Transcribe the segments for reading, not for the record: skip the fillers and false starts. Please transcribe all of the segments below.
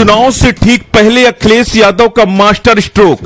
चुनाव से ठीक पहले अखिलेश यादव का मास्टर स्ट्रोक।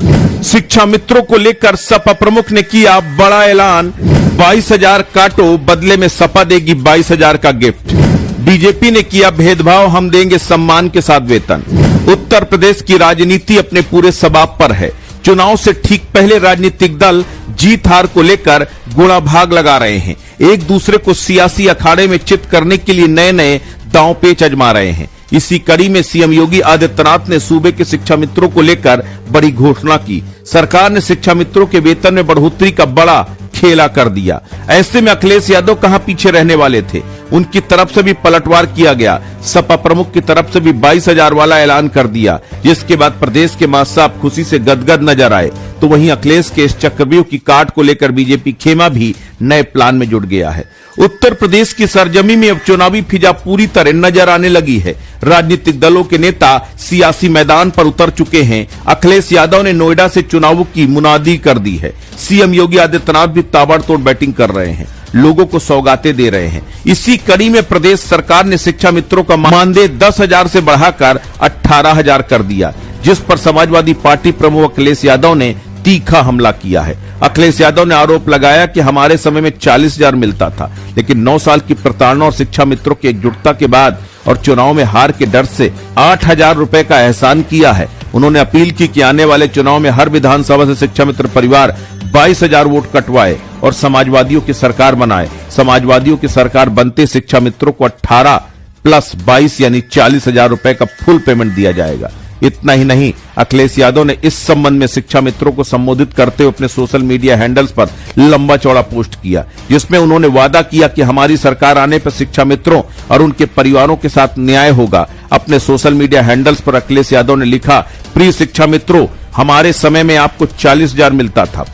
शिक्षा मित्रों को लेकर सपा प्रमुख ने किया बड़ा ऐलान, 22,000 काटो, बदले में सपा देगी 22,000 का गिफ्ट। बीजेपी ने किया भेदभाव, हम देंगे सम्मान के साथ वेतन। उत्तर प्रदेश की राजनीति अपने पूरे सबाब पर है। चुनाव से ठीक पहले राजनीतिक दल जीत हार को लेकर गुणा भाग लगा रहे हैं। एक दूसरे को सियासी अखाड़े में चित करने के लिए नए नए दांव पेच आजमा रहे हैं। इसी कड़ी में सीएम योगी आदित्यनाथ ने सूबे के शिक्षा मित्रों को लेकर बड़ी घोषणा की। सरकार ने शिक्षा मित्रों के वेतन में बढ़ोतरी का बड़ा खेला कर दिया। ऐसे में अखिलेश यादव कहां पीछे रहने वाले थे, उनकी तरफ से भी पलटवार किया गया। सपा प्रमुख की तरफ से भी 22,000 वाला ऐलान कर दिया, जिसके बाद प्रदेश के महासभापति खुशी से गदगद नजर आए। तो वहीं अखिलेश के इस चक्रव्यूह की काट को लेकर बीजेपी खेमा भी नए प्लान में जुट गया है। उत्तर प्रदेश की सरजमी में अब चुनावी फिजा पूरी तरह नजर आने लगी है। राजनीतिक दलों के नेता सियासी मैदान पर उतर चुके हैं। अखिलेश यादव ने नोएडा से चुनावों की मुनादी कर दी है। सीएम योगी आदित्यनाथ भी ताबड़तोड़ बैटिंग कर रहे हैं, लोगों को सौगातें दे रहे हैं। इसी कड़ी में प्रदेश सरकार ने शिक्षा मित्रों का मानदेय 10,000 से बढ़ाकर 18,000 कर दिया, जिस पर समाजवादी पार्टी प्रमुख अखिलेश यादव ने तीखा हमला किया है। अखिलेश यादव ने आरोप लगाया कि हमारे समय में 40,000 मिलता था, लेकिन 9 साल की प्रताड़ना और शिक्षा मित्रों की एकजुटता के बाद और चुनाव में हार के डर से 8,000 रुपए का एहसान किया है। उन्होंने अपील की कि आने वाले चुनाव में हर विधानसभा से शिक्षा मित्र परिवार 22,000 वोट कटवाए और समाजवादियों की सरकार बनाए। समाजवादियों की सरकार बनते शिक्षा मित्रों को 18 प्लस 22 यानी 40,000 रुपए का फुल पेमेंट दिया जाएगा। इतना ही नहीं, अखिलेश यादव ने इस संबंध में शिक्षा मित्रों को संबोधित करते हुए अपने सोशल मीडिया हैंडल्स पर लंबा चौड़ा पोस्ट किया, जिसमें उन्होंने वादा किया कि हमारी सरकार आने पर शिक्षा मित्रों और उनके परिवारों के साथ न्याय होगा। अपने सोशल मीडिया हैंडल्स पर अखिलेश यादव ने लिखा, प्रिय शिक्षा मित्रों, हमारे समय में आपको 40,000 मिलता था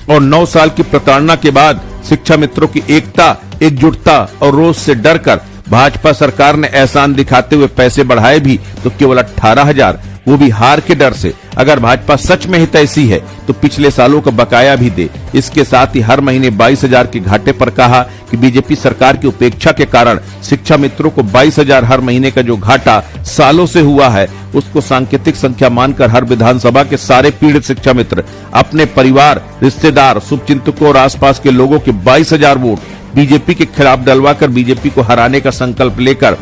और 9 साल की प्रताड़ना के बाद शिक्षा मित्रों की एकता, एकजुटता और रोष से डरकर भाजपा सरकार ने एहसान दिखाते हुए पैसे बढ़ाए भी तो केवल 18,000, वो भी हार के डर से। अगर भाजपा सच में हितैषी है तो पिछले सालों का बकाया भी दे। इसके साथ ही हर महीने 22,000 के घाटे पर कहा कि बीजेपी सरकार की उपेक्षा के कारण शिक्षा मित्रों को 22,000 हर महीने का जो घाटा सालों से हुआ है, उसको सांकेतिक संख्या मानकर हर विधानसभा के सारे पीड़ित शिक्षा मित्र अपने परिवार, रिश्तेदार, शुभचिंतकों और आसपास के लोगों के 22,000 वोट बीजेपी के खिलाफ डलवाकर बीजेपी को हराने का संकल्प लेकर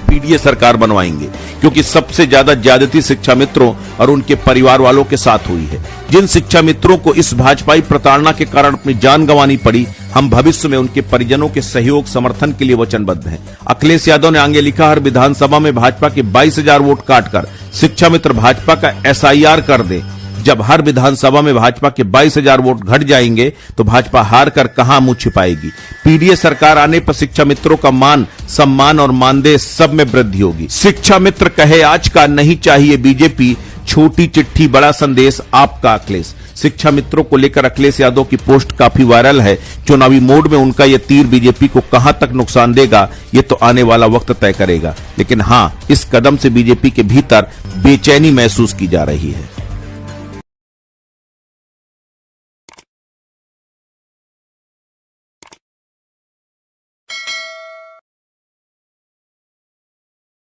पीडीए सरकार बनवाएंगे, क्योंकि सबसे ज्यादा ज्यादती शिक्षा मित्रों और उनके परिवार वालों के साथ हुई है। जिन शिक्षा मित्रों को इस भाजपाई प्रताड़ना के कारण अपनी जान गंवानी पड़ी, हम भविष्य में उनके परिजनों के सहयोग समर्थन के लिए वचनबद्ध हैं। अखिलेश यादव ने आगे लिखा, हर विधानसभा में भाजपा के 22,000 वोट काटकर शिक्षा मित्र भाजपा का SIR कर दे। जब हर विधानसभा में भाजपा के 22,000 वोट घट जाएंगे तो भाजपा हार कर कहां मुंह छिपाएगी। पीडीए सरकार आने पर शिक्षा मित्रों का मान, सम्मान और मानदेय सब में वृद्धि होगी। शिक्षा मित्र कहे आज का नहीं चाहिए बीजेपी, छोटी चिट्ठी बड़ा संदेश आपका अखिलेश। शिक्षा मित्रों को लेकर अखिलेश यादव की पोस्ट काफी वायरल है। चुनावी मोड में उनका यह तीर बीजेपी को कहां तक नुकसान देगा, ये तो आने वाला वक्त तय करेगा। लेकिन हां, इस कदम से बीजेपी के भीतर बेचैनी महसूस की जा रही है।